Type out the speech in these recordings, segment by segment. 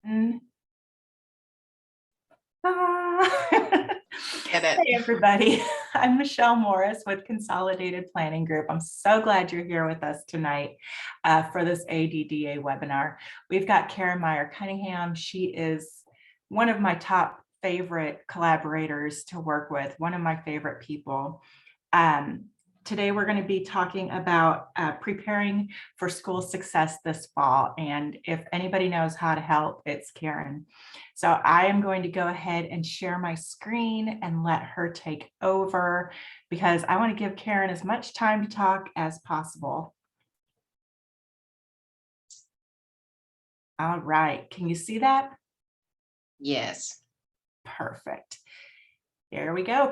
Mm. Ah. Get it. Hey, everybody. I'm Michelle Morris with Consolidated Planning Group. I'm so glad you're here with us tonight for this ADDA webinar. We've got Karen Mayer Cunningham. She is one of my top favorite collaborators to work with, one of my favorite people. Today, we're going to be talking about preparing for school success this fall. And if anybody knows how to help, it's Karen. So I am going to go ahead and share my screen and let her take over because I want to give Karen as much time to talk as possible. All right. Can you see that? Yes. Perfect. There we go.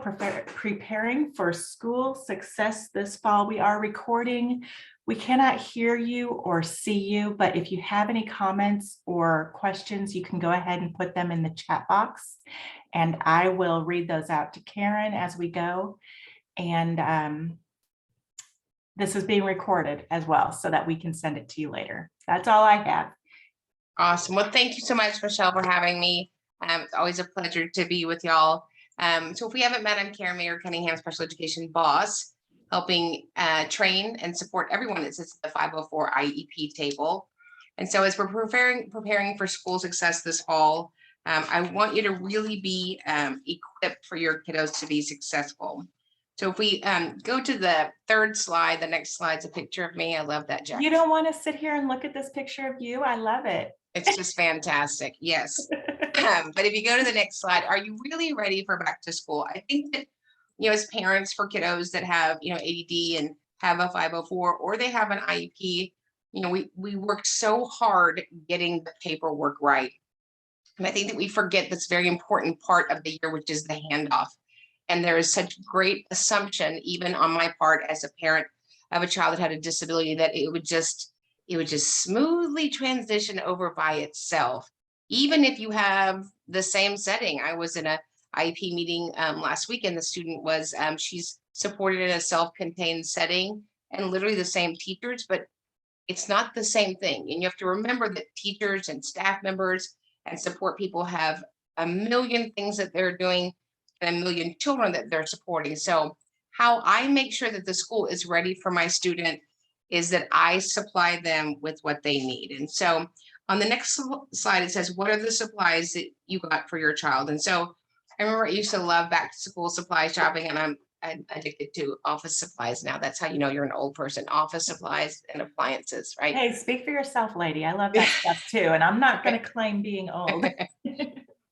Preparing for school success this fall. We are recording. We cannot hear you or see you, but if you have any comments or questions, you can go ahead and put them in the chat box, and I will read those out to Karen as we go. And this is being recorded as well so that we can send it to you later. That's all I have. Awesome. Well, thank you so much, Michelle, for having me. It's always a pleasure to be with y'all. So if we haven't met, I'm Karen Mayer Cunningham, Special Education Boss, helping train and support everyone that sits at the 504 IEP table. And so as we're preparing for school success this fall, I want you to really be equipped for your kiddos to be successful. So if we go to the third slide, the next slide's a picture of me. I love that jacket. You don't want to sit here and look at this picture of you? I love it. It's just fantastic. Yes. But if you go to the next slide, are you really ready for back to school? I think that, as parents for kiddos that have, ADD and have a 504 or they have an IEP, we work so hard getting the paperwork right. And I think that we forget this very important part of the year, which is the handoff. And there is such great assumption, even on my part as a parent of a child that had a disability, that it would just smoothly transition over by itself. Even if you have the same setting. I was in a IEP meeting last week, and the student was, she's supported in a self-contained setting and literally the same teachers, but it's not the same thing. And you have to remember that teachers and staff members and support people have a million things that they're doing and a million children that they're supporting. So how I make sure that the school is ready for my student is that I supply them with what they need. And so on the next slide, it says, what are the supplies that you got for your child? And so I remember I used to love back to school supply shopping, and I'm addicted to office supplies now. That's how you know you're an old person. Office supplies and appliances, right? Hey, speak for yourself, lady. I love that stuff too. And I'm not going to claim being old.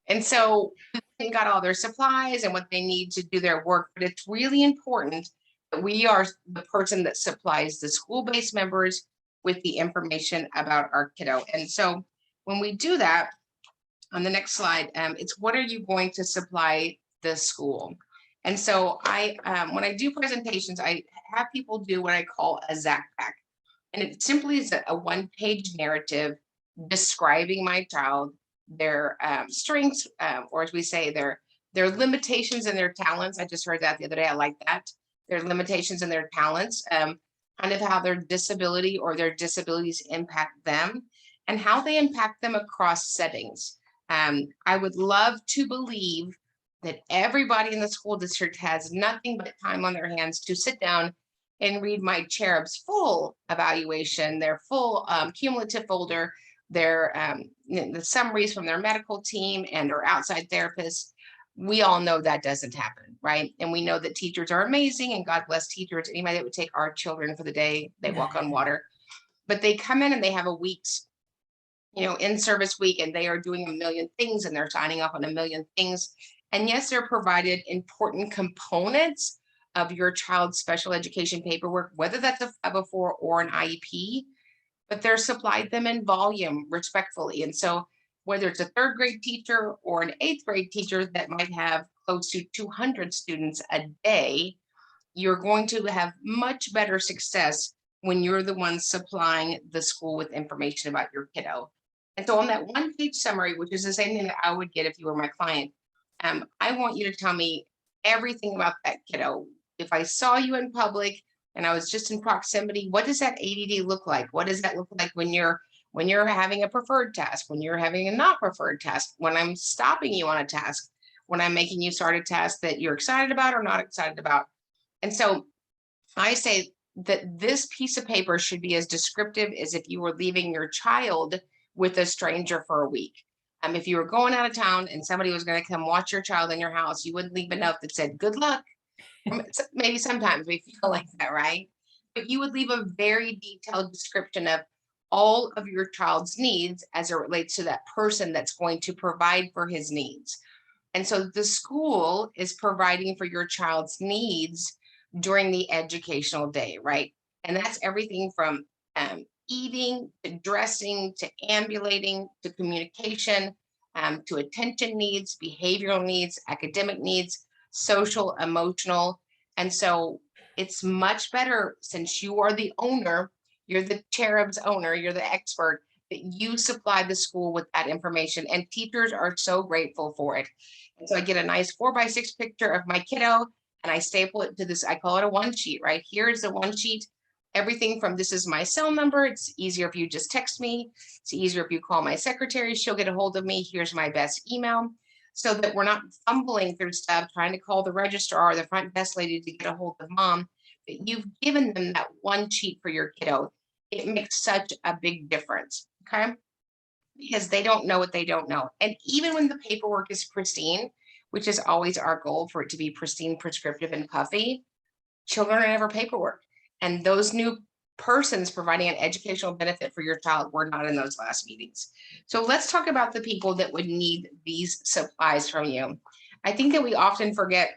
And so they got all their supplies and what they need to do their work. But it's really important that we are the person that supplies the school-based members with the information about our kiddo. And so when we do that, on the next slide, it's what are you going to supply the school? And so when I do presentations, I have people do what I call a ZAC pack. And it simply is a one-page narrative describing my child, their strengths, or as we say, their limitations and their talents. I just heard that the other day. I like that. Their limitations and their talents, kind of how their disability or their disabilities impact them and how they impact them across settings. I would love to believe that everybody in the school district has nothing but time on their hands to sit down and read my cherub's full evaluation, their full cumulative folder, their the summaries from their medical team and or outside therapists. We all know that doesn't happen, right? And we know that teachers are amazing, and God bless teachers. Anybody that would take our children for the day, they walk on water. But they come in and they have a week's, in-service week, and they are doing a million things and they're signing off on a million things. And yes, they're provided important components of your child's special education paperwork, whether that's a 504 or an IEP, but they're supplied them in volume respectfully. And so whether it's a third grade teacher or an eighth grade teacher that might have close to 200 students a day, you're going to have much better success when you're the one supplying the school with information about your kiddo. And so on that one-page summary, which is the same thing that I would get if you were my client, I want you to tell me everything about that kiddo. If I saw you in public and I was just in proximity, what does that ADD look like? What does that look like when you're when you're having a preferred task, when you're having a not preferred task, when I'm stopping you on a task, when I'm making you start a task that you're excited about or not excited about. And so I say that this piece of paper should be as descriptive as if you were leaving your child with a stranger for a week. If you were going out of town and somebody was going to come watch your child in your house, you wouldn't leave a note that said, good luck. Maybe sometimes we feel like that, right? But you would leave a very detailed description of all of your child's needs as it relates to that person that's going to provide for his needs. And so the school is providing for your child's needs during the educational day, right? And that's everything from eating to dressing to ambulating to communication to attention needs, behavioral needs, academic needs, social, emotional. And so it's much better, since you are the owner, you're the cherub's owner, you're the expert, that you supply the school with that information. And teachers are so grateful for it. And so I get a nice 4x6 picture of my kiddo and I staple it to this, I call it a one sheet, right? Here's the one sheet. Everything from this is my cell number. It's easier if you just text me. It's easier if you call my secretary. She'll get a hold of me. Here's my best email, so that we're not fumbling through stuff, trying to call the registrar or the front desk lady to get a hold of mom. But you've given them that one sheet for your kiddo. It makes such a big difference, okay? Because they don't know what they don't know. And even when the paperwork is pristine, which is always our goal, for it to be pristine, prescriptive, and puffy, children are never paperwork. And those new persons providing an educational benefit for your child were not in those last meetings. So let's talk about the people that would need these supplies from you. I think that we often forget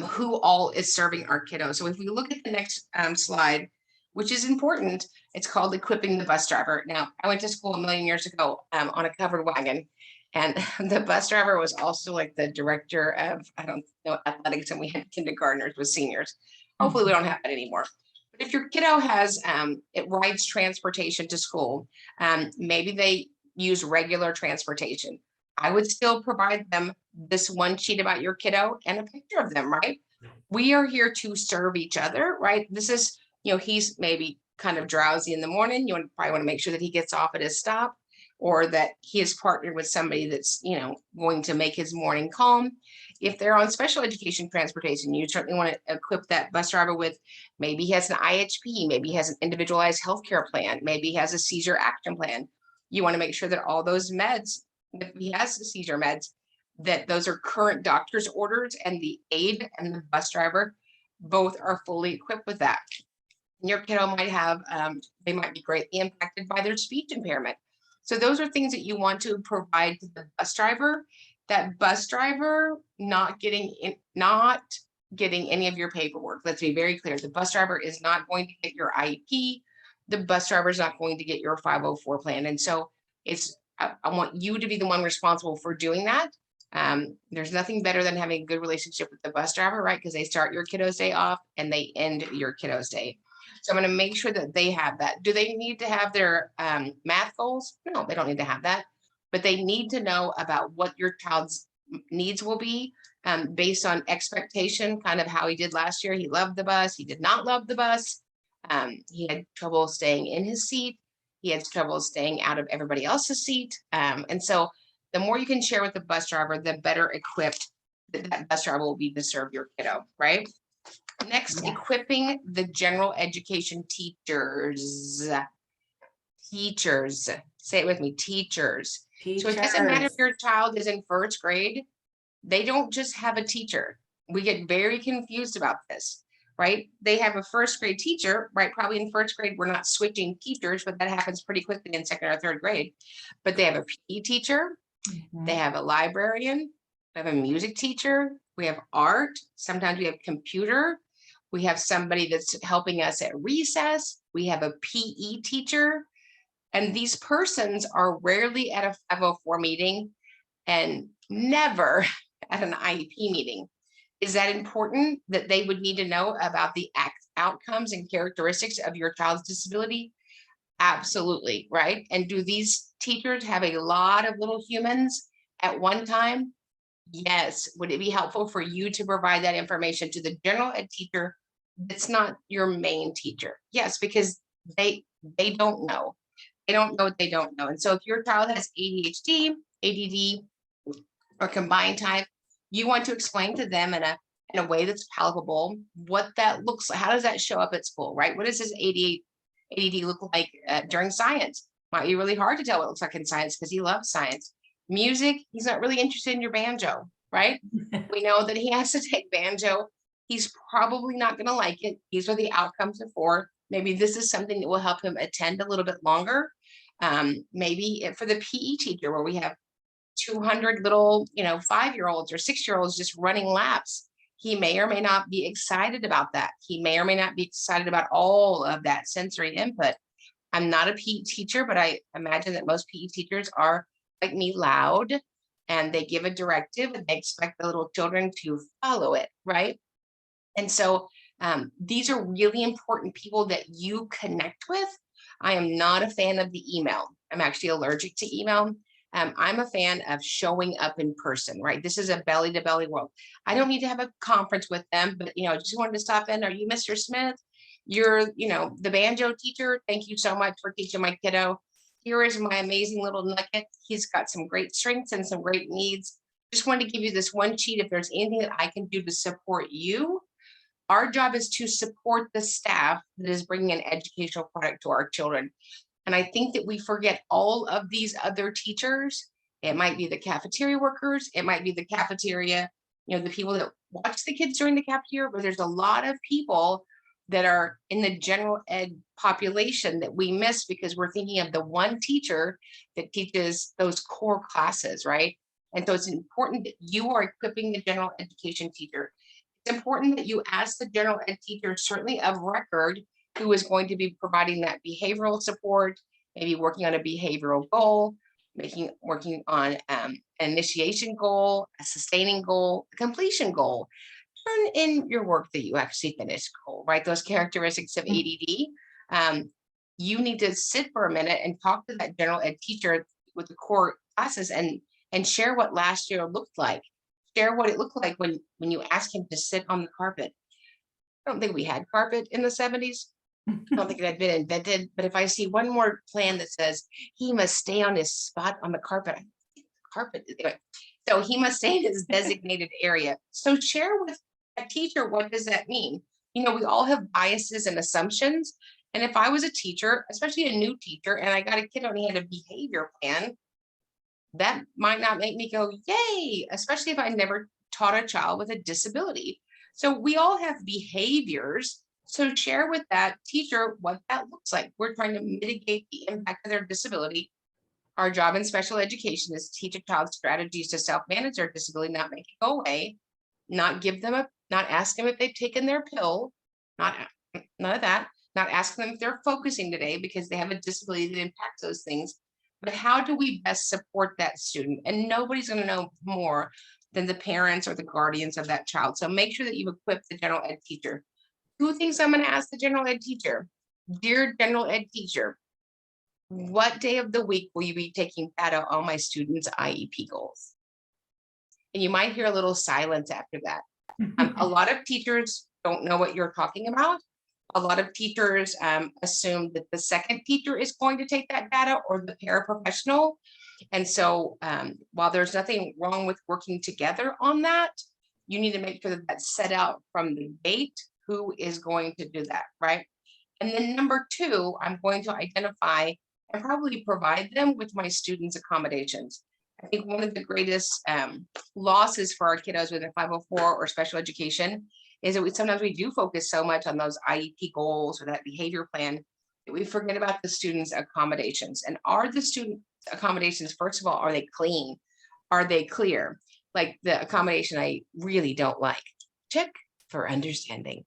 who all is serving our kiddos. So if we look at the next slide, which is important, it's called Equipping the Bus Driver. Now, I went to school a million years ago on a covered wagon, and the bus driver was also like the director of, I don't know, athletics, and we had kindergartners with seniors. Hopefully we don't have that anymore. But if your kiddo has, it rides transportation to school, maybe they use regular transportation, I would still provide them this one sheet about your kiddo and a picture of them, right? We are here to serve each other, right? This is, he's maybe kind of drowsy in the morning. You probably want to make sure that he gets off at his stop, or that he is partnered with somebody that's, going to make his morning calm. If they're on special education transportation, you certainly want to equip that bus driver with, maybe he has an IHP, maybe he has an individualized healthcare plan, maybe he has a seizure action plan. You want to make sure that all those meds, if he has the seizure meds, that those are current doctor's orders, and the aide and the bus driver both are fully equipped with that. Your kiddo might have, they might be greatly impacted by their speech impairment. So those are things that you want to provide to the bus driver. That bus driver not getting any of your paperwork. Let's be very clear. The bus driver is not going to get your IEP. The bus driver is not going to get your 504 plan. And so I want you to be the one responsible for doing that. There's nothing better than having a good relationship with the bus driver, right? Because they start your kiddo's day off and they end your kiddo's day. So I'm going to make sure that they have that. Do they need to have their math goals? No, they don't need to have that. But they need to know about what your child's needs will be based on expectation, kind of how he did last year. He loved the bus. He did not love the bus. He had trouble staying in his seat. He had trouble staying out of everybody else's seat. And so the more you can share with the bus driver, the better equipped that bus driver will be to serve your kiddo, right? Next, equipping the general education teachers. Teachers, say it with me, teachers. So it doesn't matter if your child is in first grade, they don't just have a teacher. We get very confused about this, right? They have a first grade teacher, right? Probably in first grade, we're not switching teachers, but that happens pretty quickly in second or third grade. But they have a PE teacher, they have a librarian, we have a music teacher, we have art, sometimes we have computer, we have somebody that's helping us at recess, we have a PE teacher. And these persons are rarely at a 504 meeting and never at an IEP meeting. Is that important that they would need to know about the outcomes and characteristics of your child's disability? Absolutely, right? And do these teachers have a lot of little humans at one time? Yes. Would it be helpful for you to provide that information to the general ed teacher that's not your main teacher? Yes, because they don't know. They don't know what they don't know. And so if your child has ADHD, ADD, or combined type, you want to explain to them in a way that's palatable what that looks like. How does that show up at school, right? What does this ADD look like during science? Might be really hard to tell what it looks like in science because he loves science. Music, he's not really interested in your banjo, right? We know that he has to take banjo. He's probably not going to like it. These are the outcomes before. Maybe this is something that will help him attend a little bit longer. Maybe for the PE teacher where we have 200 little, 5-year-olds or 6-year-olds just running laps. He may or may not be excited about that. He may or may not be excited about all of that sensory input. I'm not a PE teacher, but I imagine that most PE teachers are like me, loud, and they give a directive and they expect the little children to follow it, right? And so these are really important people that you connect with. I am not a fan of the email. I'm actually allergic to email. I'm a fan of showing up in person, right? This is a belly to belly world. I don't need to have a conference with them, but I just wanted to stop in. Are you Mr. Smith? You're, the banjo teacher. Thank you so much for teaching my kiddo. Here is my amazing little nugget. He's got some great strengths and some great needs. Just wanted to give you this one sheet. If there's anything that I can do to support you, our job is to support the staff that is bringing an educational product to our children. And I think that we forget all of these other teachers. It might be the cafeteria workers. It might be the cafeteria, the people that watch the kids during the cafeteria, but there's a lot of people that are in the general ed population that we miss because we're thinking of the one teacher that teaches those core classes, right? And so it's important that you are equipping the general education teacher. It's important that you ask the general ed teacher, certainly of record, who is going to be providing that behavioral support, maybe working on a behavioral goal, working on an initiation goal, a sustaining goal, a completion goal. Turn in your work that you actually finished goal, right? Those characteristics of ADD. You need to sit for a minute and talk to that general ed teacher with the core classes and share what last year looked like. Share what it looked like when you ask him to sit on the carpet. I don't think we had carpet in the 70s. I don't think it had been invented, but if I see one more plan that says he must stay on his spot on the carpet, anyway, so he must stay in his designated area. So share with a teacher, what does that mean? We all have biases and assumptions. And if I was a teacher, especially a new teacher, and I got a kid and he had a behavior plan, that might not make me go, yay, especially if I never taught a child with a disability. So we all have behaviors. So share with that teacher what that looks like. We're trying to mitigate the impact of their disability. Our job in special education is to teach a child strategies to self-manage their disability, not make it go away, not ask them if they've taken their pill, none of that, not ask them if they're focusing today because they have a disability that impacts those things. But how do we best support that student? And nobody's going to know more than the parents or the guardians of that child. So make sure that you've equipped the general ed teacher. 2 things I'm going to ask the general ed teacher. Dear general ed teacher, what day of the week will you be taking data on my students' IEP goals? And you might hear a little silence after that. A lot of teachers don't know what you're talking about. A lot of teachers assume that the second teacher is going to take that data or the paraprofessional. And so while there's nothing wrong with working together on that, you need to make sure that that's set out from the gate. Who is going to do that, right? And then number 2, I'm going to identify and probably provide them with my students' accommodations. I think one of the greatest losses for our kiddos with a 504 or special education is that sometimes we do focus so much on those IEP goals or that behavior plan that we forget about the students' accommodations. And are the student accommodations, first of all, are they clean? Are they clear? Like the accommodation I really don't like. Check for understanding.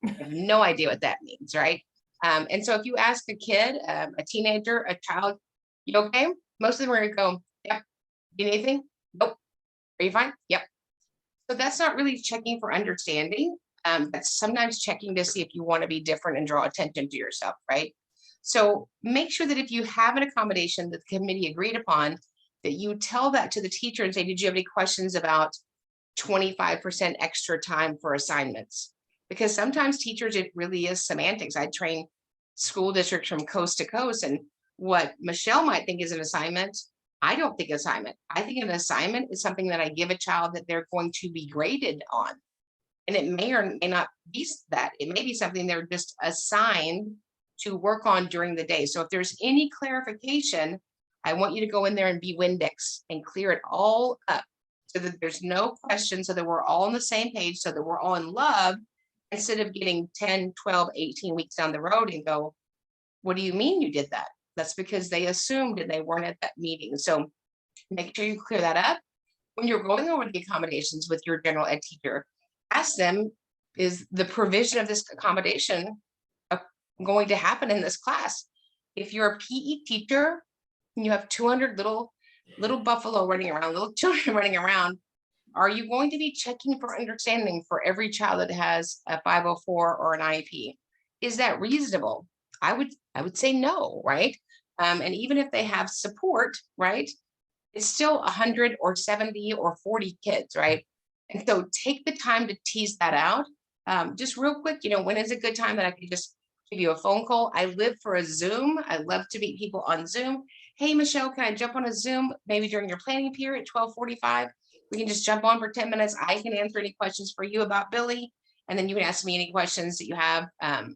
I have no idea what that means, right? And so if you ask a kid, a teenager, a child, you okay? Most of them are going to go, yep. Do you need anything? Nope. Are you fine? Yep. So that's not really checking for understanding. That's sometimes checking to see if you want to be different and draw attention to yourself, right? So make sure that if you have an accommodation that the committee agreed upon, that you tell that to the teacher and say, did you have any questions about 25% extra time for assignments? Because sometimes teachers, it really is semantics. I train school districts from coast to coast, and what Michelle might think is an assignment, I don't think assignment. I think an assignment is something that I give a child that they're going to be graded on. And it may or may not be that. It may be something they're just assigned to work on during the day. So if there's any clarification, I want you to go in there and be Windex and clear it all up so that there's no question, so that we're all on the same page, so that we're all in love, instead of getting 10, 12, 18 weeks down the road and go, what do you mean you did that? That's because they assumed and they weren't at that meeting. So make sure you clear that up. When you're going over the accommodations with your general ed teacher, ask them, is the provision of this accommodation going to happen in this class? If you're a PE teacher and you have 200 little buffalo running around, little children running around, are you going to be checking for understanding for every child that has a 504 or an IEP? Is that reasonable? I would say no, right? And even if they have support, right, it's still 100 or 70 or 40 kids, right? And so take the time to tease that out. Just real quick, when is a good time that I can just give you a phone call? I live for a Zoom. I love to meet people on Zoom. Hey, Michelle, can I jump on a Zoom maybe during your planning period, 12:45? We can just jump on for 10 minutes. I can answer any questions for you about Billy, and then you can ask me any questions that you have. And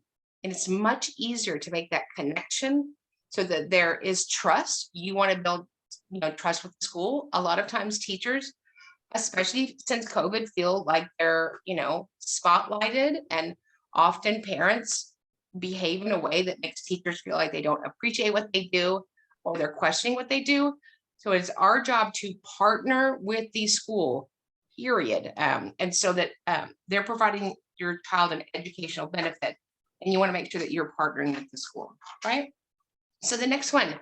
it's much easier to make that connection so that there is trust. You want to build, trust with the school. A lot of times teachers, especially since COVID, feel like they're, spotlighted, and often parents behave in a way that makes teachers feel like they don't appreciate what they do, or they're questioning what they do. So it's our job to partner with the school, period. And so that they're providing your child an educational benefit, and you want to make sure that you're partnering with the school, right? So the next one,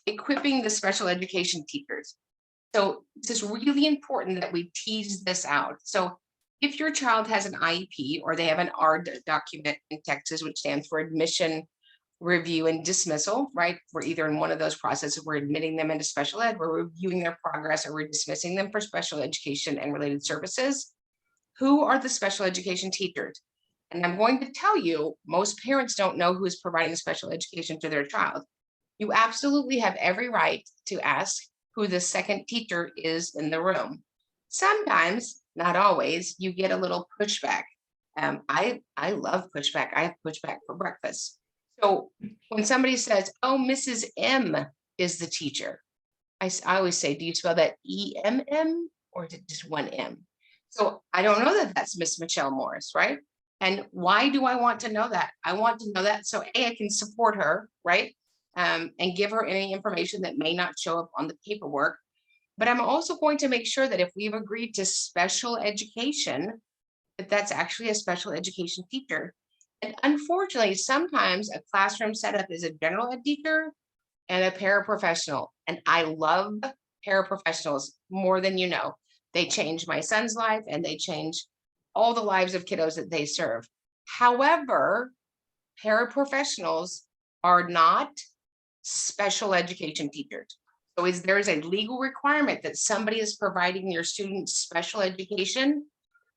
equipping the special education teachers. So this is really important that we tease this out. So if your child has an IEP, or they have an ARD document in Texas, which stands for admission, review, and dismissal, right? We're either in one of those processes, we're admitting them into special ed, we're reviewing their progress, or we're dismissing them for special education and related services. Who are the special education teachers? And I'm going to tell you, most parents don't know who is providing special education to their child. You absolutely have every right to ask who the second teacher is in the room. Sometimes, not always, you get a little pushback. I love pushback. I have pushback for breakfast. So when somebody says, oh, Mrs. M is the teacher, I always say, do you spell that E-M-M, or is it just one M? So I don't know that that's Miss Michelle Morris, right? And why do I want to know that? I want to know that so I can support her, right? And give her any information that may not show up on the paperwork. But I'm also going to make sure that if we've agreed to special education, that that's actually a special education teacher. And unfortunately, sometimes a classroom setup is a general ed teacher and a paraprofessional. And I love paraprofessionals more than you know. They change my son's life, and they change all the lives of kiddos that they serve. However, paraprofessionals are not special education teachers. So there is a legal requirement that somebody is providing your students special education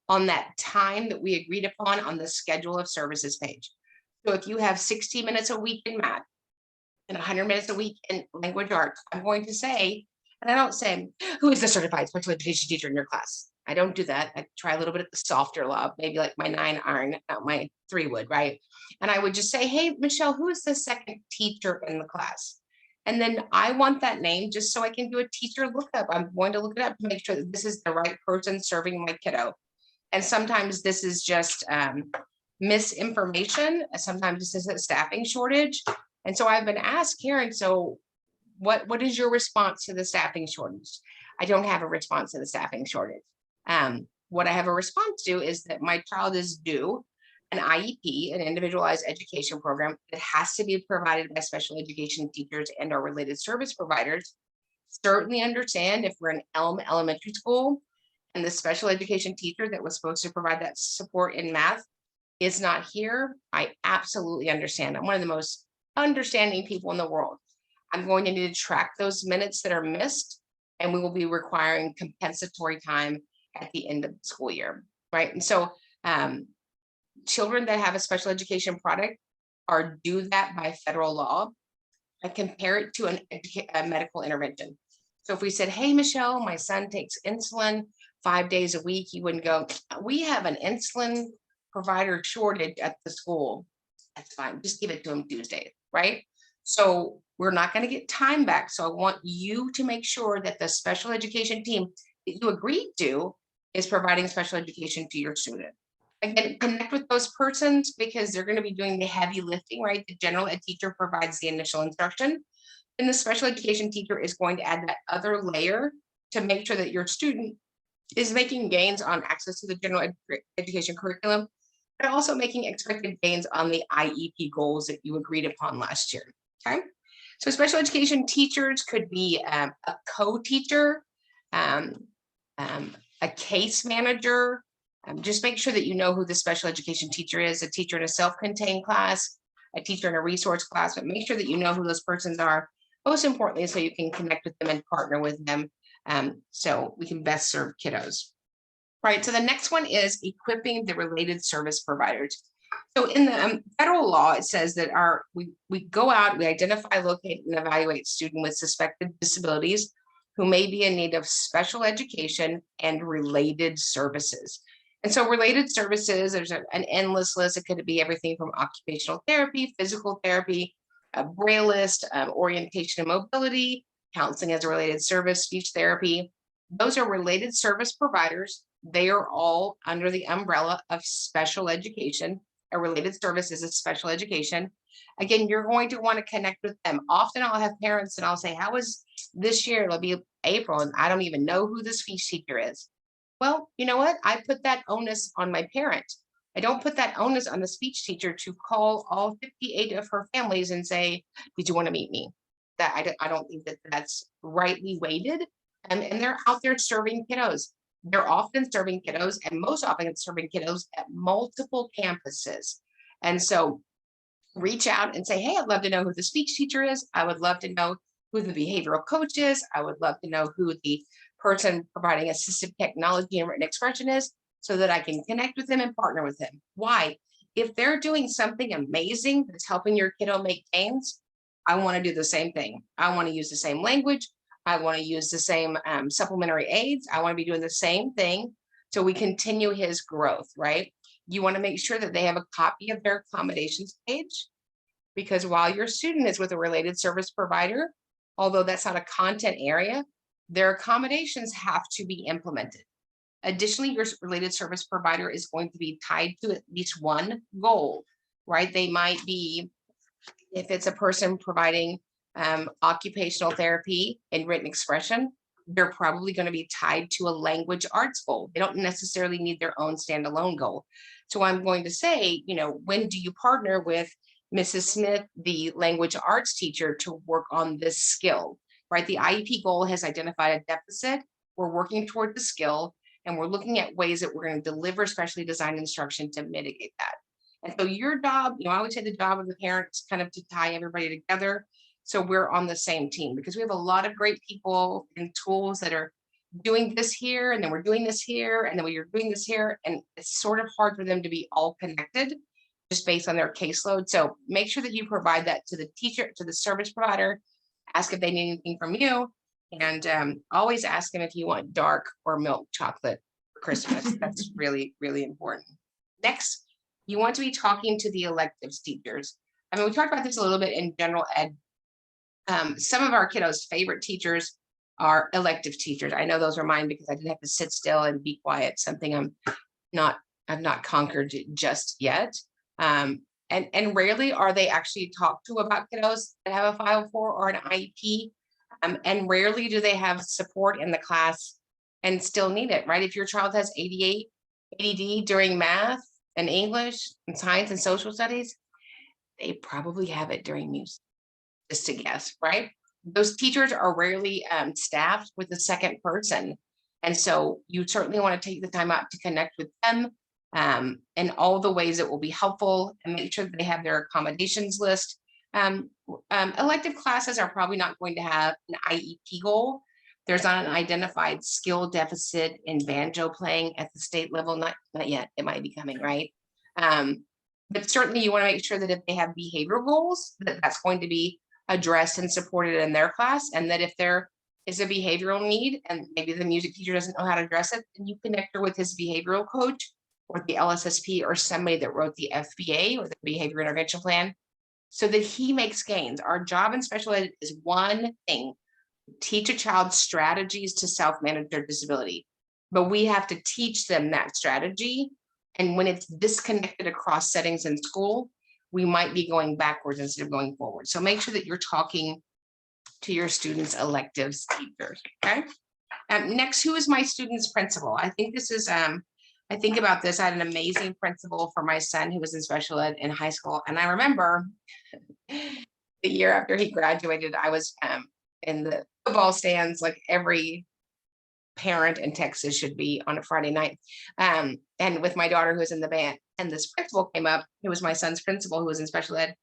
on that time that we agreed upon on the schedule of services page. So if you have 60 minutes a week in math and 100 minutes a week in language arts, I'm going to say, and I don't say, who is the certified special education teacher in your class? I don't do that. I try a little bit of the softer love, maybe like my 9 iron, not my 3 wood, right? And I would just say, hey, Michelle, who is the second teacher in the class? And then I want that name just so I can do a teacher lookup. I'm going to look it up to make sure that this is the right person serving my kiddo. And sometimes this is just misinformation. Sometimes this is a staffing shortage. And so I've been asked, Karen, so what is your response to the staffing shortage? I don't have a response to the staffing shortage. What I have a response to is that my child is due an IEP, an individualized education program, that has to be provided by special education teachers and our related service providers. Certainly understand if we're in Elm Elementary School and the special education teacher that was supposed to provide that support in math is not here. I absolutely understand. I'm one of the most understanding people in the world. I'm going to need to track those minutes that are missed, and we will be requiring compensatory time at the end of the school year, right? And so children that have a special education product are due that by federal law. and compare it to a medical intervention. So if we said, hey, Michelle, my son takes insulin 5 days a week, you wouldn't go, we have an insulin provider shortage at the school. That's fine. Just give it to him Tuesday, right? So we're not going to get time back. So I want you to make sure that the special education team that you agreed to is providing special education to your student. Again, connect with those persons because they're going to be doing the heavy lifting, right? The general ed teacher provides the initial instruction, and the special education teacher is going to add that other layer to make sure that your student is making gains on access to the general education curriculum, but also making expected gains on the IEP goals that you agreed upon last year. Okay, so special education teachers could be a co-teacher, a case manager. Just make sure that you know who the special education teacher is, a teacher in a self-contained class, a teacher in a resource class, but make sure that you know who those persons are, most importantly, so you can connect with them and partner with them so we can best serve kiddos. Right, so the next one is equipping the related service providers. So in the federal law, it says that we go out, we identify, locate, and evaluate students with suspected disabilities who may be in need of special education and related services. And so related services, there's an endless list. It could be everything from occupational therapy, physical therapy, a braille list, orientation and mobility, counseling as a related service, speech therapy. Those are related service providers. They are all under the umbrella of special education. A related service is a special education. Again, you're going to want to connect with them. Often I'll have parents and I'll say, how was this year? It'll be April and I don't even know who the speech teacher is. Well, you know what? I put that onus on my parent. I don't put that onus on the speech teacher to call all 58 of her families and say, did you want to meet me? That I don't think that that's rightly weighted. And they're out there serving kiddos. They're often serving kiddos and most often serving kiddos at multiple campuses. And so reach out and say, hey, I'd love to know who the speech teacher is. I would love to know who the behavioral coach is. I would love to know who the person providing assistive technology and written expression is so that I can connect with them and partner with them. Why? If they're doing something amazing that's helping your kiddo make gains, I want to do the same thing. I want to use the same language. I want to use the same supplementary aids. I want to be doing the same thing so we continue his growth, right? You want to make sure that they have a copy of their accommodations page, because while your student is with a related service provider, although that's not a content area, their accommodations have to be implemented. Additionally, your related service provider is going to be tied to at least one goal, right? They might be, if it's a person providing occupational therapy and written expression, they're probably going to be tied to a language arts goal. They don't necessarily need their own standalone goal. So I'm going to say, you know, when do you partner with Mrs. Smith, the language arts teacher, to work on this skill, right? The IEP goal has identified a deficit. We're working toward the skill, and we're looking at ways that we're going to deliver specially designed instruction to mitigate that. And so your job, you know, I would say the job of the parents kind of to tie everybody together so we're on the same team, because we have a lot of great people and tools that are doing this here, and then we're doing this here, and then we're doing this here, and it's sort of hard for them to be all connected just based on their caseload. So make sure that you provide that to the teacher, to the service provider, ask if they need anything from you, and always ask them if you want dark or milk chocolate for Christmas. That's really, really important. Next, you want to be talking to the electives teachers. I mean, we talked about this a little bit in general ed. Some of our kiddos' favorite teachers are elective teachers. I know those are mine because I didn't have to sit still and be quiet, something I've not conquered just yet. And rarely are they actually talked to about kiddos that have a 504 or an IEP. And rarely do they have support in the class and still need it, right? If your child has ADD during math and English and science and social studies, they probably have it during music, just to guess, right? Those teachers are rarely staffed with a second person. And so you certainly want to take the time out to connect with them in all the ways that will be helpful, and make sure that they have their accommodations list. Elective classes are probably not going to have an IEP goal. There's not an identified skill deficit in banjo playing at the state level, not yet. It might be coming, right? But certainly you want to make sure that if they have behavioral goals, that's going to be addressed and supported in their class. And that if there is a behavioral need and maybe the music teacher doesn't know how to address it, then you connect her with his behavioral coach or the LSSP or somebody that wrote the FBA or the behavior intervention plan so that he makes gains. Our job in special ed is one thing: teach a child strategies to self-manage their disability. But we have to teach them that strategy. And when it's disconnected across settings in school, we might be going backwards instead of going forward. So make sure that you're talking to your students' electives teachers. Okay. Next, who is my student's principal? I think this is, I think about this. I had an amazing principal for my son who was in special ed in high school. And I remember the year after he graduated, I was in the football stands like every parent in Texas should be on a Friday night. And with my daughter who was in the band, and this principal came up, who was my son's principal, who was in special ed.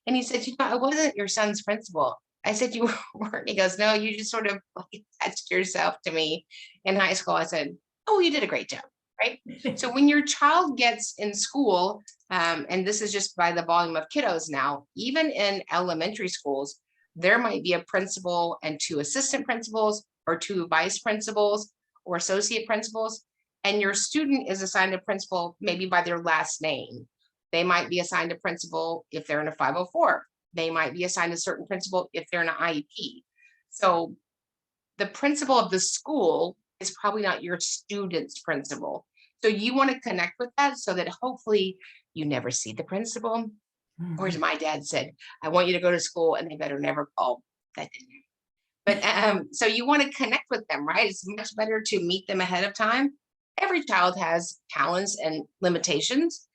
And he said, I wasn't your son's principal. I said, you weren't. He goes, no, you just sort of like attached yourself to me in high school. I said, oh, you did a great job. Right. So when your child gets in school, and this is just by the volume of kiddos now, even in elementary schools, there might be a principal and 2 assistant principals or 2 vice principals or associate principals, and your student is assigned a principal maybe by their last name. They might be assigned a principal if they're in a 504. They might be assigned a certain principal if they're in an IEP. So the principal of the school is probably not your student's principal. So you want to connect with that so that hopefully you never see the principal. Or as my dad said, I want you to go to school and they better never call. That didn't happen. But so you want to connect with them, right? It's much better to meet them ahead of time. Every child has talents and limitations.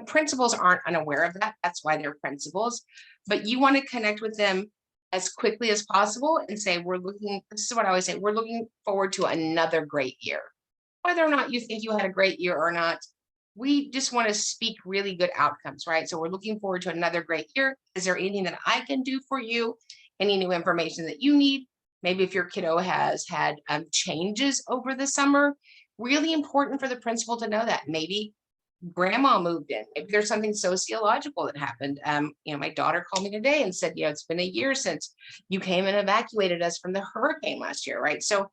Principals aren't unaware of that. That's why they're principals. But you want to connect with them as quickly as possible and say, this is what I always say, we're looking forward to another great year. Whether or not you think you had a great year or not, we just want to speak really good outcomes, right? So we're looking forward to another great year. Is there anything that I can do for you? Any new information that you need? Maybe if your kiddo has had changes over the summer, really important for the principal to know that. Maybe grandma moved in. Maybe there's something sociological that happened. My daughter called me today and said, it's been a year since you came and evacuated us from the hurricane last year, right? So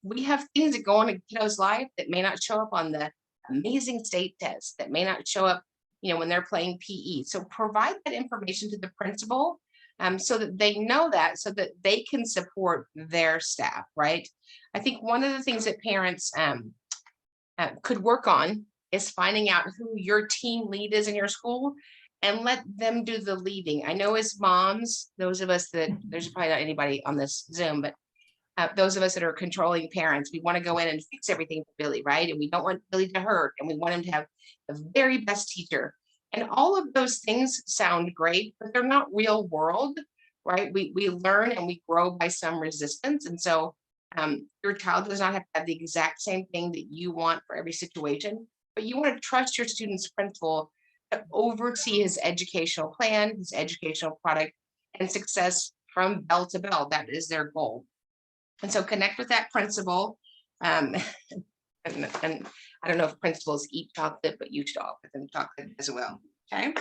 we have things that go on in kiddo's life that may not show up on the amazing state test, that may not show up, when they're playing PE. So provide that information to the principal so that they know that, so that they can support their staff, right? I think one of the things that parents could work on is finding out who your team lead is in your school and let them do the leading. I know as moms, those of us that, there's probably not anybody on this Zoom, but those of us that are controlling parents, we want to go in and fix everything for Billy, right? And we don't want Billy to hurt, and we want him to have the very best teacher. And all of those things sound great, but they're not real world, right? We learn and we grow by some resistance. And so your child does not have to have the exact same thing that you want for every situation, but you want to trust your student's principal to oversee his educational plan, his educational product, and success from bell to bell. That is their goal. And so connect with that principal. And I don't know if principals eat chocolate, but you should offer them chocolate as well. Okay.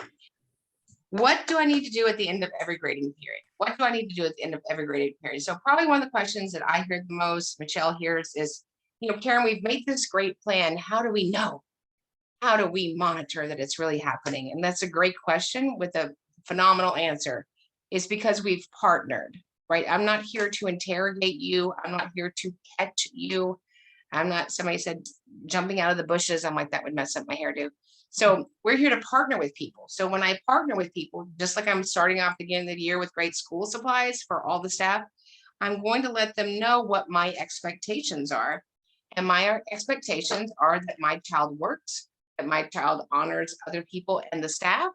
What do I need to do at the end of every grading period? What do I need to do at the end of every grading period? So probably one of the questions that I hear the most, Michelle hears, is, Karen, we've made this great plan. How do we know? How do we monitor that it's really happening? And that's a great question with a phenomenal answer. It's because we've partnered. Right? I'm not here to interrogate you. I'm not here to catch you. I'm not, somebody said, jumping out of the bushes. I'm like, that would mess up my hairdo. So we're here to partner with people. So when I partner with people, just like I'm starting off the beginning of the year with great school supplies for all the staff, I'm going to let them know what my expectations are. And my expectations are that my child works, that my child honors other people and the staff,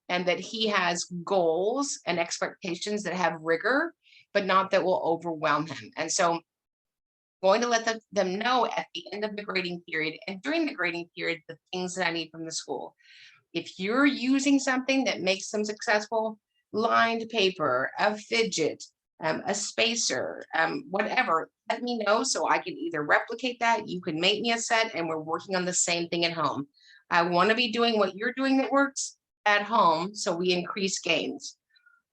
and that he has goals and expectations that have rigor, but not that will overwhelm him. And so going to let them know at the end of the grading period and during the grading period, the things that I need from the school. If you're using something that makes them successful, lined paper, a fidget, a spacer, whatever, let me know so I can either replicate that. You can make me a set and we're working on the same thing at home. I want to be doing what you're doing that works at home so we increase gains.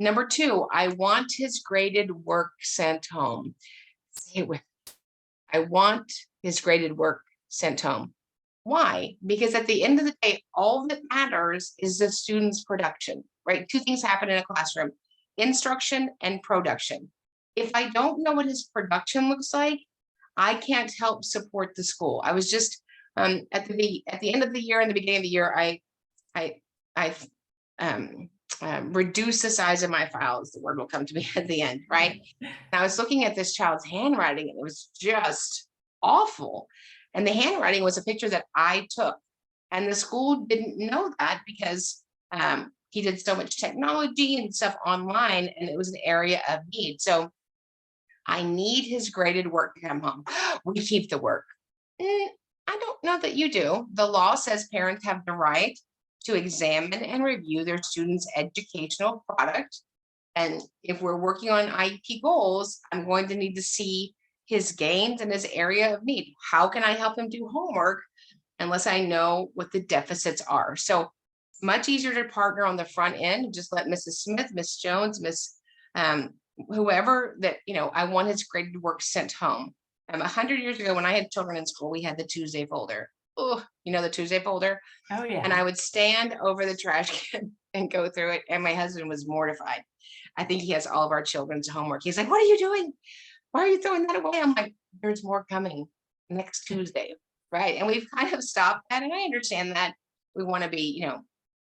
Number 2, I want his graded work sent home. Say it with, I want his graded work sent home. Why? Because at the end of the day, all that matters is the student's production, right? 2 things happen in a classroom: instruction and production. If I don't know what his production looks like, I can't help support the school. I was just at the end of the year and the beginning of the year, I reduced the size of my files. The word will come to me at the end, right? And I was looking at this child's handwriting, and it was just awful. And the handwriting was a picture that I took, and the school didn't know that because he did so much technology and stuff online, and it was an area of need. So I need his graded work to come home. We keep the work. I don't know that you do. The law says parents have the right to examine and review their students' educational product. And if we're working on IEP goals, I'm going to need to see his gains and his area of need. How can I help him do homework unless I know what the deficits are? So it's much easier to partner on the front end. Just let Mrs. Smith, Miss Jones, Miss whoever that, I want his graded work sent home. 100 years ago, when I had children in school, we had the Tuesday folder. Oh, the Tuesday folder. Oh, yeah. And I would stand over the trash can and go through it. And my husband was mortified. I think he has all of our children's homework. He's like, "What are you doing? Why are you throwing that away?" I'm like, "There's more coming next Tuesday." Right. And we've kind of stopped that. And I understand that we want to be,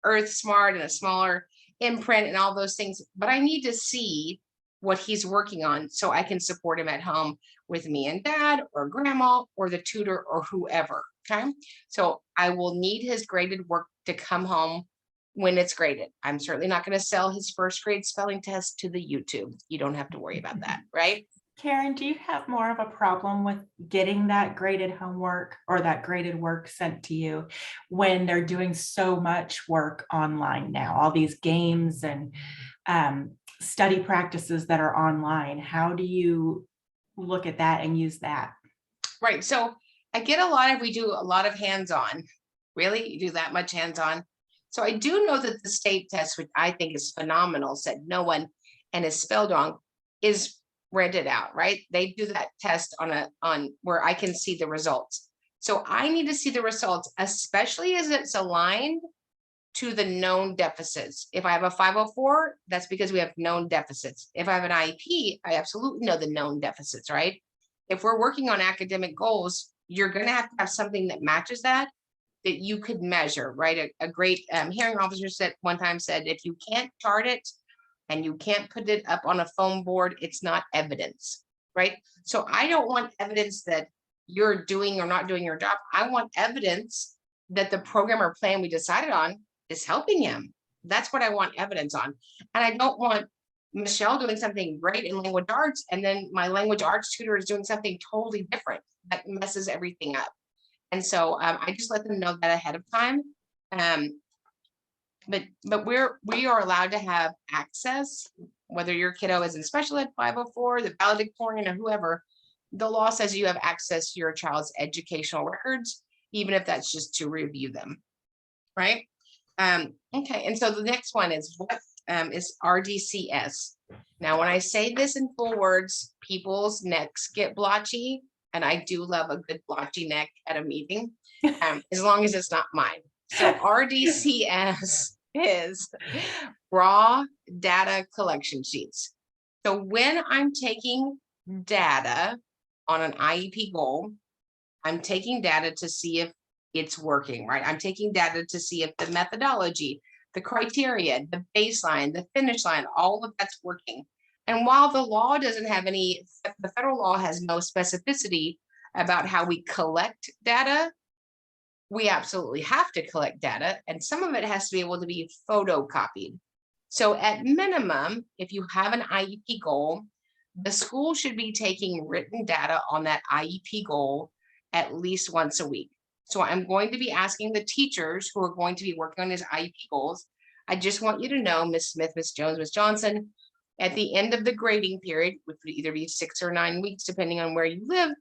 earth smart and a smaller imprint and all those things. But I need to see what he's working on so I can support him at home with me and dad or grandma or the tutor or whoever. Okay. So I will need his graded work to come home when it's graded. I'm certainly not going to sell his first grade spelling test to the YouTube. You don't have to worry about that. Right. Karen, do you have more of a problem with getting that graded homework or that graded work sent to you when they're doing so much work online now, all these games and study practices that are online? How do you look at that and use that? Right. So I get we do a lot of hands-on. Really? You do that much hands-on? So I do know that the state test, which I think is phenomenal, said no one and is spelled wrong, is rented out, right? They do that test on where I can see the results. So I need to see the results, especially as it's aligned to the known deficits. If I have a 504, that's because we have known deficits. If I have an IEP, I absolutely know the known deficits, right? If we're working on academic goals, you're going to have something that matches that you could measure, right? A great hearing officer said one time said, if you can't chart it and you can't put it up on a foam board, it's not evidence, right? So I don't want evidence that you're doing or not doing your job. I want evidence that the program or plan we decided on is helping him. That's what I want evidence on. And I don't want Michelle doing something great in language arts, and then my language arts tutor is doing something totally different that messes everything up. And so I just let them know that ahead of time. But we are allowed to have access, whether your kiddo is in special ed 504, the valedictorian, or whoever. The law says you have access to your child's educational records, even if that's just to review them, right? Okay, and so the next one is what is RDCS. Now, when I say this in full words, people's necks get blotchy, and I do love a good blotchy neck at a meeting, as long as it's not mine. So RDCS is raw data collection sheets. So when I'm taking data on an IEP goal, I'm taking data to see if it's working, right? I'm taking data to see if the methodology, the criteria, the baseline, the finish line, all of that's working. And while the law doesn't have the federal law has no specificity about how we collect data, we absolutely have to collect data, and some of it has to be able to be photocopied. So at minimum, if you have an IEP goal, the school should be taking written data on that IEP goal at least once a week. So I'm going to be asking the teachers who are going to be working on his IEP goals. I just want you to know, Miss Smith, Miss Jones, Miss Johnson, at the end of the grading period, which would either be 6 or 9 weeks, depending on where you live,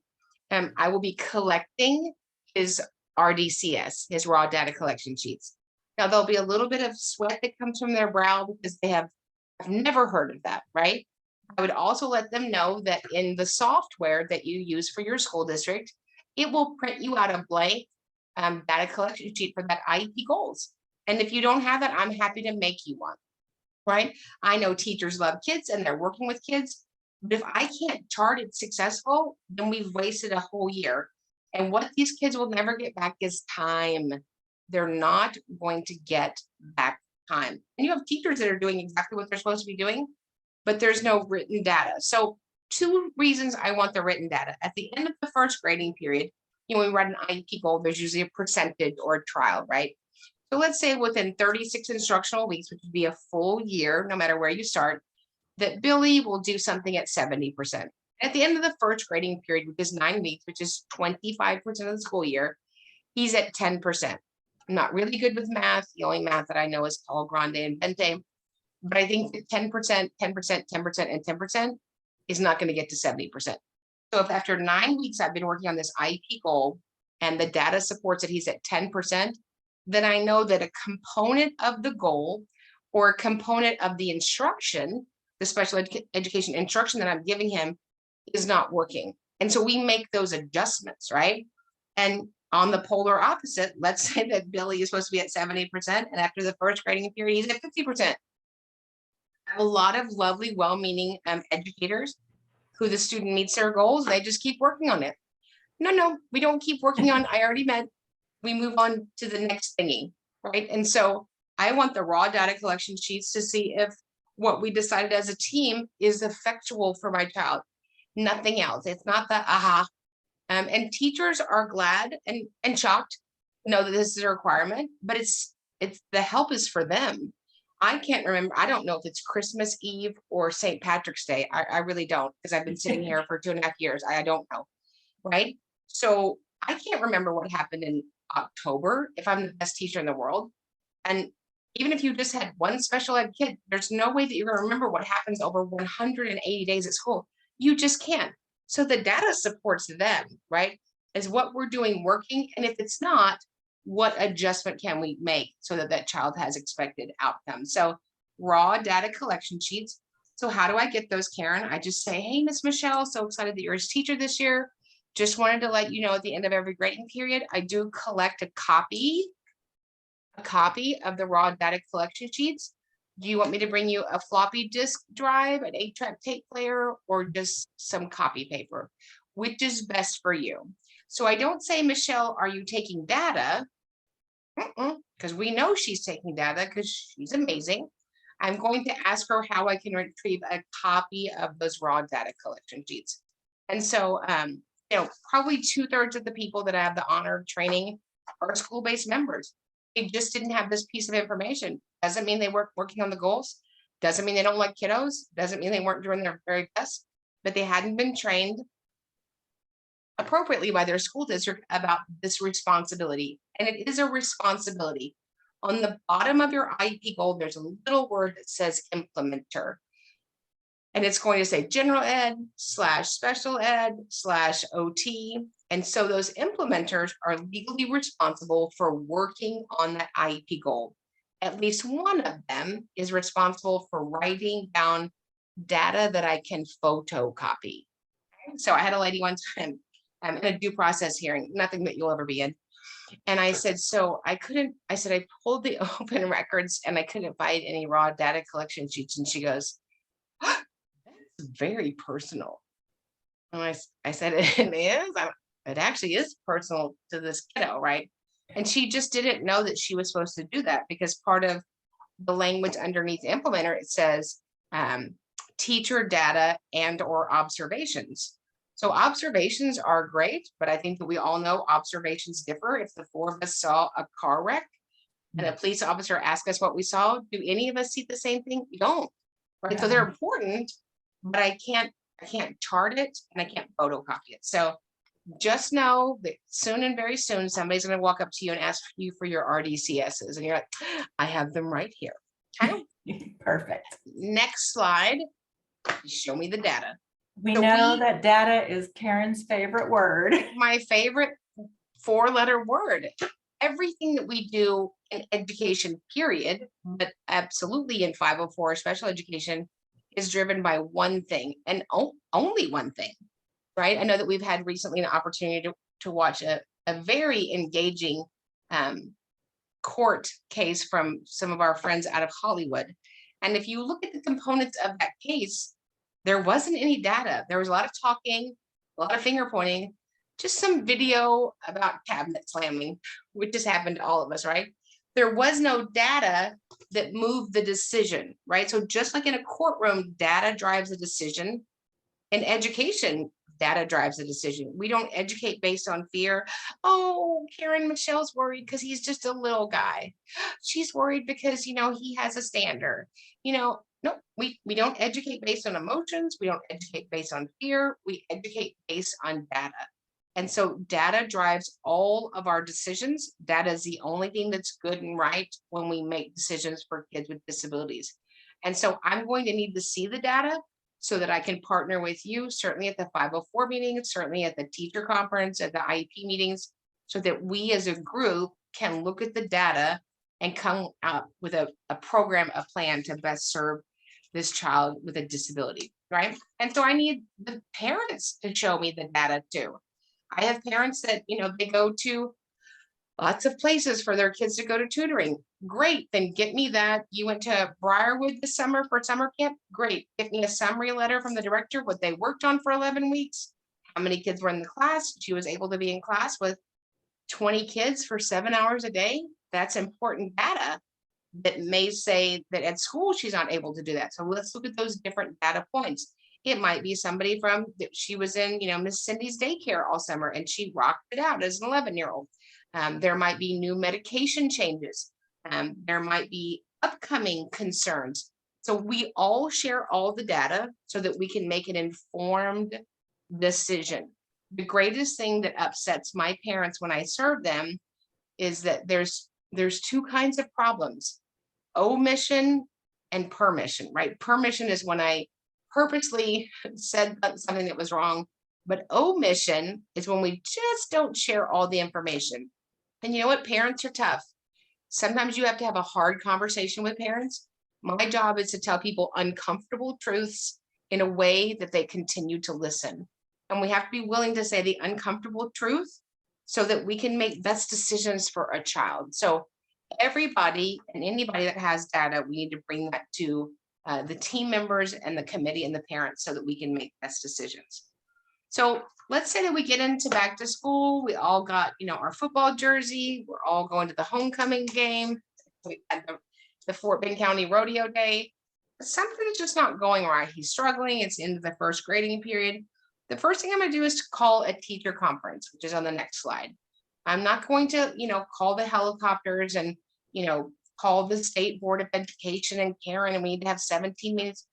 I will be collecting his RDCS, his raw data collection sheets. Now, there'll be a little bit of sweat that comes from their brow because they have I've never heard of that, right? I would also let them know that in the software that you use for your school district, it will print you out a blank data collection sheet for that IEP goals. And if you don't have that, I'm happy to make you one, right? I know teachers love kids and they're working with kids, but if I can't chart it successful, then we've wasted a whole year. And what these kids will never get back is time. They're not going to get back time. And you have teachers that are doing exactly what they're supposed to be doing, but there's no written data. So 2 reasons I want the written data. At the end of the first grading period, when we write an IEP goal, there's usually a percentage or a trial, right? So let's say within 36 instructional weeks, which would be a full year, no matter where you start, that Billy will do something at 70%. At the end of the first grading period, which is 9 weeks, which is 25% of the school year, he's at 10%. I'm not really good with math. The only math that I know is Paul Grande and Bente. But I think that 10%, 10%, 10%, and 10% is not going to get to 70%. So if after 9 weeks I've been working on this IEP goal and the data supports that he's at 10%, then I know that a component of the goal or a component of the instruction, the special education instruction that I'm giving him, is not working. And so we make those adjustments, right? And on the polar opposite, let's say that Billy is supposed to be at 70%, and after the first grading period, he's at 50%. I have a lot of lovely, well-meaning educators who the student meets their goals, they just keep working on it. No, we don't keep working on, I already met, we move on to the next thingy, right? And so I want the raw data collection sheets to see if what we decided as a team is effectual for my child. Nothing else. It's not the aha. And teachers are glad and shocked to know that this is a requirement, but it's the help is for them. I can't remember. I don't know if it's Christmas Eve or St. Patrick's Day. I really don't, because I've been sitting here for 2.5 years. I don't know. Right. So I can't remember what happened in October if I'm the best teacher in the world. And even if you just had one special ed kid, there's no way that you're going to remember what happens over 180 days at school. You just can't. So the data supports them, right? Is what we're doing working? And if it's not, what adjustment can we make so that that child has expected outcomes? So raw data collection sheets. So how do I get those, Karen? I just say, hey, Miss Michelle, so excited that you're his teacher this year. Just wanted to let you know at the end of every grading period, I do collect a copy of the raw data collection sheets. Do you want me to bring you a floppy disk drive, an 8-track tape player, or just some copy paper? Which is best for you? So I don't say, Michelle, are you taking data? Because we know she's taking data because she's amazing. I'm going to ask her how I can retrieve a copy of those raw data collection sheets. And so, probably 2/3 of the people that I have the honor of training are school-based members. They just didn't have this piece of information. Doesn't mean they weren't working on the goals. Doesn't mean they don't like kiddos. Doesn't mean they weren't doing their very best, but they hadn't been trained appropriately by their school district about this responsibility. And it is a responsibility. On the bottom of your IEP goal, there's a little word that says implementer. And it's going to say general ed / special ed / OT. And so those implementers are legally responsible for working on that IEP goal. At least one of them is responsible for writing down data that I can photocopy. So I had a lady one time in a due process hearing, nothing that you'll ever be in. And I said, I pulled the open records and I couldn't find any raw data collection sheets. And she goes, that's very personal. And I said, it is. It actually is personal to this kiddo, right? And she just didn't know that she was supposed to do that, because part of the language underneath implementer, it says teacher data and or observations. So observations are great, but I think that we all know observations differ. If the 4 of us saw a car wreck and a police officer asked us what we saw, do any of us see the same thing? We don't, right? So they're important, but I can't chart it and I can't photocopy it. So just know that soon and very soon, somebody's going to walk up to you and ask you for your RDCSs. And you're like, I have them right here. Okay? Perfect. Next slide. Show me the data. We know that data is Karen's favorite word. My favorite 4-letter word. everything that we do in education, period, but absolutely in 504 special education, is driven by one thing and only one thing, right? I know that we've had recently an opportunity to watch a very engaging court case from some of our friends out of Hollywood. And if you look at the components of that case, there wasn't any data. There was a lot of talking, a lot of finger pointing, just some video about cabinet slamming, which has happened to all of us, right? There was no data that moved the decision, right? So just like in a courtroom, data drives the decision. In education, data drives the decision. We don't educate based on fear. Oh, Karen, Michelle's worried because he's just a little guy. She's worried because, he has a standard. No, we don't educate based on emotions. We don't educate based on fear. We educate based on data. And so data drives all of our decisions. Data is the only thing that's good and right when we make decisions for kids with disabilities. And so I'm going to need to see the data so that I can partner with you, certainly at the 504 meeting, certainly at the teacher conference, at the IEP meetings, so that we as a group can look at the data and come up with a program, a plan to best serve this child with a disability, right? And so I need the parents to show me the data too. I have parents that, they go to lots of places for their kids to go to tutoring. Great, then get me that. You went to Briarwood this summer for summer camp. Great, get me a summary letter from the director, what they worked on for 11 weeks, how many kids were in the class. She was able to be in class with 20 kids for 7 hours a day. That's important data that may say that at school she's not able to do that. So let's look at those different data points. It might be somebody from that she was in, Miss Cindy's daycare all summer and she rocked it out as an 11-year-old. There might be new medication changes. There might be upcoming concerns. So we all share all the data so that we can make an informed decision. The greatest thing that upsets my parents when I serve them is that there's two kinds of problems: omission and permission, right? Permission is when I purposely said something that was wrong, but omission is when we just don't share all the information. And you know what? Parents are tough. Sometimes you have to have a hard conversation with parents. My job is to tell people uncomfortable truths in a way that they continue to listen. And we have to be willing to say the uncomfortable truth so that we can make best decisions for a child. So everybody and anybody that has data, we need to bring that to the team members and the committee and the parents so that we can make best decisions. So let's say that we get into back to school. We all got, our football jersey. We're all going to the homecoming game. We had the Fort Bend County Rodeo Day. Something is just not going right. He's struggling. It's into the first grading period. The first thing I'm going to do is to call a teacher conference, which is on the next slide. I'm not going to, call the helicopters and, call the State Board of Education and Karen, and we need to have 17 minutes.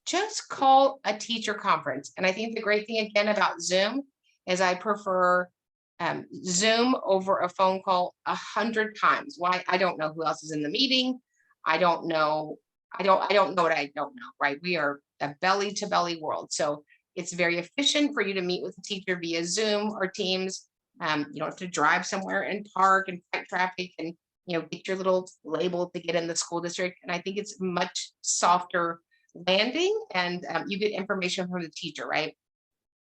Just call a teacher conference. And I think the great thing again about Zoom is I prefer Zoom over a phone call 100 times. Why? I don't know who else is in the meeting. I don't know. I don't know what I don't know, right? We are a belly to belly world. So it's very efficient for you to meet with a teacher via Zoom or Teams. You don't have to drive somewhere and park and fight traffic and, get your little label to get in the school district. And I think it's much softer landing and you get information from the teacher, right?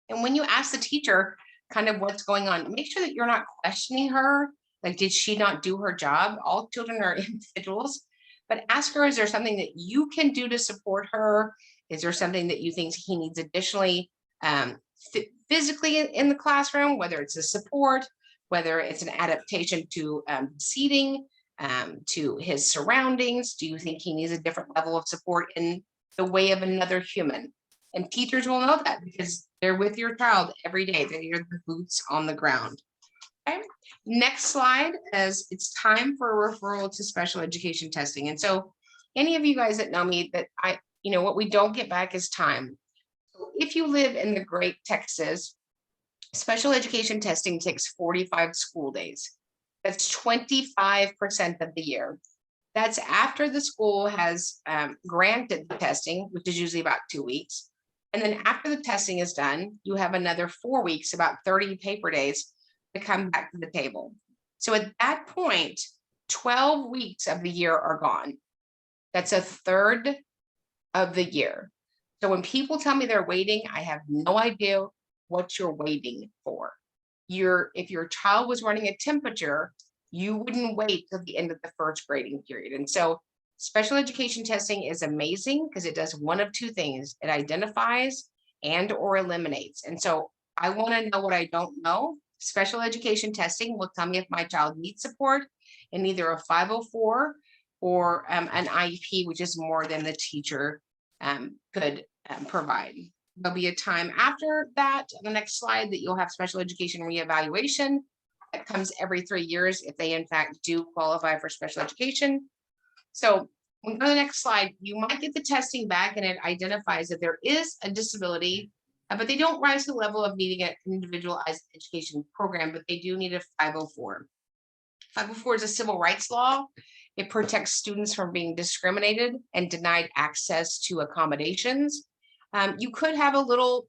And when you ask the teacher kind of what's going on, make sure that you're not questioning her. Like, did she not do her job? All children are individuals, but ask her, is there something that you can do to support her? Is there something that you think he needs additionally physically in the classroom, whether it's a support, whether it's an adaptation to seating, to his surroundings? Do you think he needs a different level of support in the way of another human? And teachers will know that because they're with your child every day. They're the boots on the ground. Okay. Next slide, as it's time for a referral to special education testing. And so any of you guys that know me, that what we don't get back is time. If you live in the great Texas, special education testing takes 45 school days. That's 25% of the year. That's after the school has granted the testing, which is usually about 2 weeks. And then after the testing is done, you have another 4 weeks, about 30 paper days to come back to the table. So at that point, 12 weeks of the year are gone. That's a third of the year. So when people tell me they're waiting, I have no idea what you're waiting for. If your child was running a temperature, you wouldn't wait till the end of the first grading period. And so special education testing is amazing because it does one of two things. It identifies and or eliminates. And so I want to know what I don't know. Special education testing will tell me if my child needs support in either a 504 or an IEP, which is more than the teacher could provide. There'll be a time after that, on the next slide, that you'll have special education reevaluation. That comes every 3 years if they in fact do qualify for special education. So when we go to the next slide, you might get the testing back and it identifies that there is a disability, but they don't rise to the level of needing an individualized education program, but they do need a 504. 504 is a civil rights law. It protects students from being discriminated and denied access to accommodations. You could have a little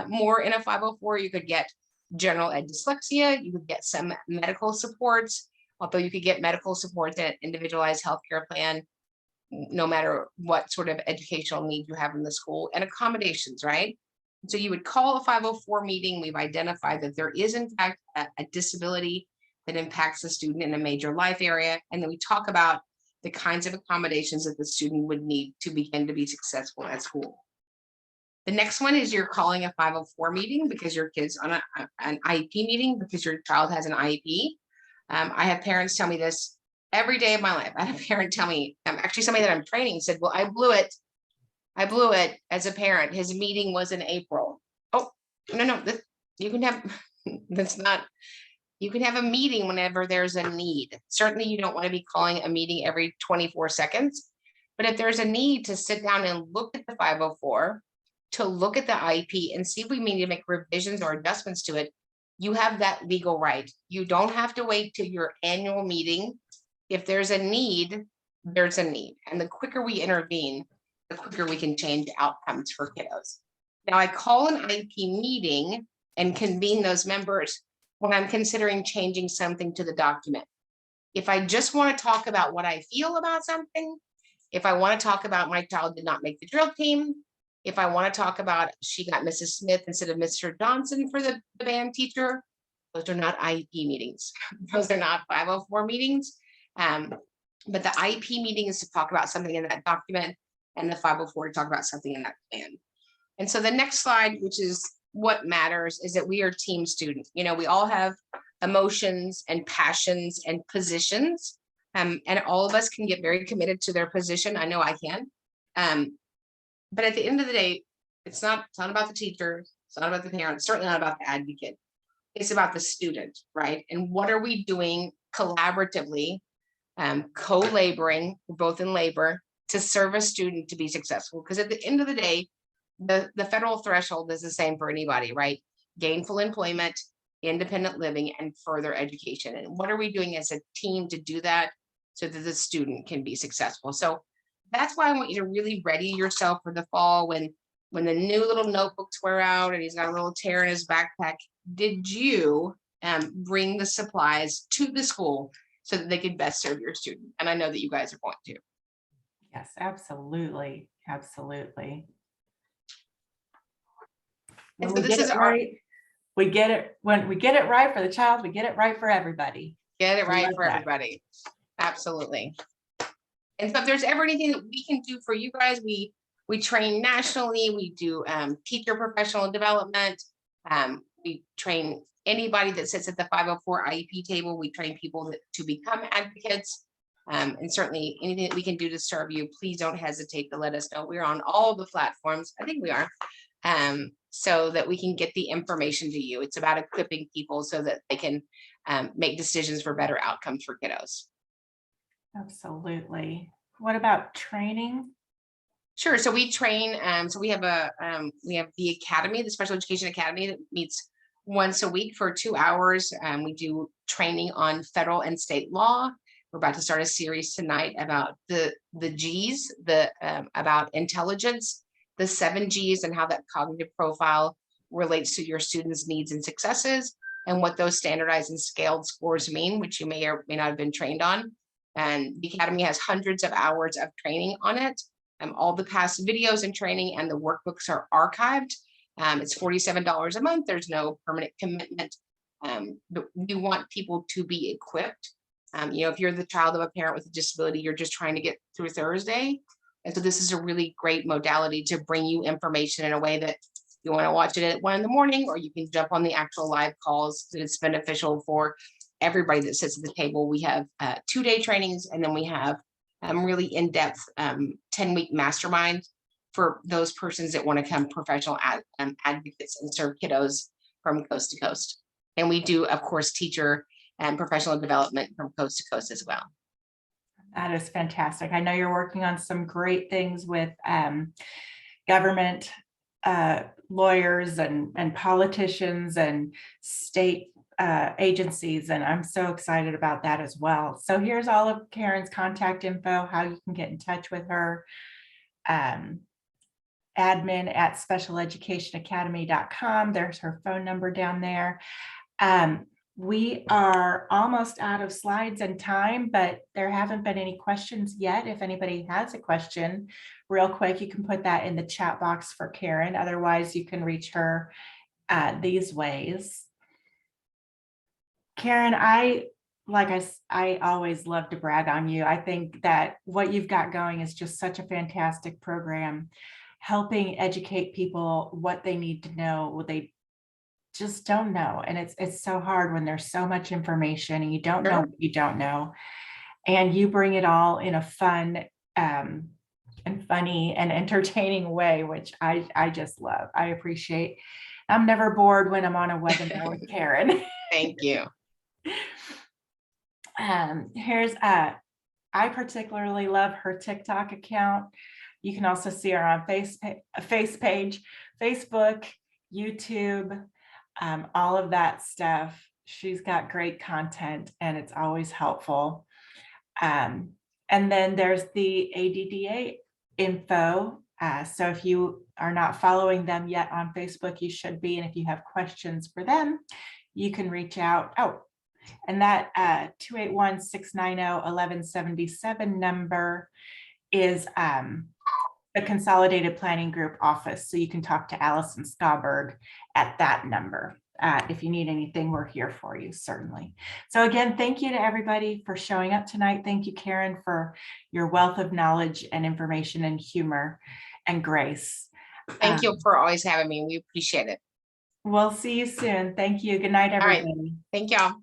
more in a 504. You could get general ed dyslexia. You could get some medical supports, although you could get medical support at individualized healthcare plan, no matter what sort of educational need you have in the school, and accommodations, right? So you would call a 504 meeting. We've identified that there is in fact a disability that impacts the student in a major life area. And then we talk about the kinds of accommodations that the student would need to begin to be successful at school. The next one is you're calling a 504 meeting because your kid's on an IEP meeting because your child has an IEP. I have parents tell me this every day of my life. I had a parent tell me, actually somebody that I'm training said, well, I blew it as a parent. His meeting was in April. Oh, no, you can have, that's not, you can have a meeting whenever there's a need. Certainly you don't want to be calling a meeting every 24 seconds, but if there's a need to sit down and look at the 504, to look at the IEP and see if we need to make revisions or adjustments to it, you have that legal right. You don't have to wait till your annual meeting. If there's a need, there's a need. And the quicker we intervene, the quicker we can change outcomes for kiddos. Now I call an IEP meeting and convene those members when I'm considering changing something to the document. If I just want to talk about what I feel about something, if I want to talk about my child did not make the drill team, if I want to talk about she got Mrs. Smith instead of Mr. Johnson for the band teacher, those are not IEP meetings. Those are not 504 meetings. But the IEP meeting is to talk about something in that document, and the 504 to talk about something in that plan. And so the next slide, which is what matters, is that we are team students. You know, we all have emotions and passions and positions, and all of us can get very committed to their position. I know I can. But at the end of the day, it's not about the teacher, it's not about the parents, certainly not about the advocate. It's about the student, right? And what are we doing collaboratively, co-laboring, both in labor, to serve a student to be successful? Because at the end of the day, the federal threshold is the same for anybody, right? Gainful employment, independent living, and further education. And what are we doing as a team to do that so that the student can be successful? So that's why I want you to really ready yourself for the fall when the new little notebooks wear out and he's got a little tear in his backpack. Did you bring the supplies to the school so that they could best serve your student? And I know that you guys are going to. Yes, absolutely. Absolutely. And When so we this get is it right, we get it. When we get it right for the child, we get it right for everybody. Get it right love for that. everybody. Absolutely. And so if there's ever anything that we can do for you guys, we train nationally. We do teacher professional development. We train anybody that sits at the 504 IEP table. We train people to become advocates. And certainly anything that we can do to serve you, please don't hesitate to let us know. We're on all the platforms. I think we are. So that we can get the information to you. It's about equipping people so that they can make decisions for better outcomes for kiddos. Absolutely. What about training? Sure. So we train. So we have the academy, the Special Education Academy, that meets once a week for 2 hours. We do training on federal and state law. We're about to start a series tonight about the G's, about intelligence, the 7 G's, and how that cognitive profile relates to your students' needs and successes. and what those standardized and scaled scores mean, which you may or may not have been trained on. And the Academy has hundreds of hours of training on it. All the past videos and training and the workbooks are archived. It's $47 a month. There's no permanent commitment. But we want people to be equipped. If you're the child of a parent with a disability, you're just trying to get through Thursday. And so this is a really great modality to bring you information in a way that you want to watch it at 1 a.m, or you can jump on the actual live calls. That it's beneficial for everybody that sits at the table. We have 2-day trainings, and then we have really in-depth 10-week mastermind for those persons that want to become professional advocates and serve kiddos from coast to coast. And we do, of course, teacher and professional development from coast to coast as well. That is fantastic. I know you're working on some great things with government lawyers and politicians and state agencies, and I'm so excited about that as well. So here's all of Karen's contact info, how you can get in touch with her. admin@specialeducationacademy.com. There's her phone number down there. We are almost out of slides and time, but there haven't been any questions yet. If anybody has a question, real quick, you can put that in the chat box for Karen. Otherwise, you can reach her these ways. Karen, I always love to brag on you. I think that what you've got going is just such a fantastic program, helping educate people what they need to know, what they just don't know. And it's so hard when there's so much information and you don't know what you don't know. And you bring it all in a fun and funny and entertaining way, which I just love. I appreciate. I'm never bored when I'm on a webinar with Karen. Thank you. I particularly love her TikTok account. You can also see her on Facebook, YouTube, all of that stuff. She's got great content and it's always helpful. And then there's the ADDA info. So if you are not following them yet on Facebook, you should be. And if you have questions for them, you can reach out. Oh, and that 281-690-1177 number is the Consolidated Planning Group office. So you can talk to Allison Scauberg at that number. If you need anything, we're here for you, certainly. So again, thank you to everybody for showing up tonight. Thank you, Karen, for your wealth of knowledge and information and humor and grace. Thank you for always having me. We appreciate it. We'll see you soon. Thank you. Good night, everybody. All right. Thank y'all.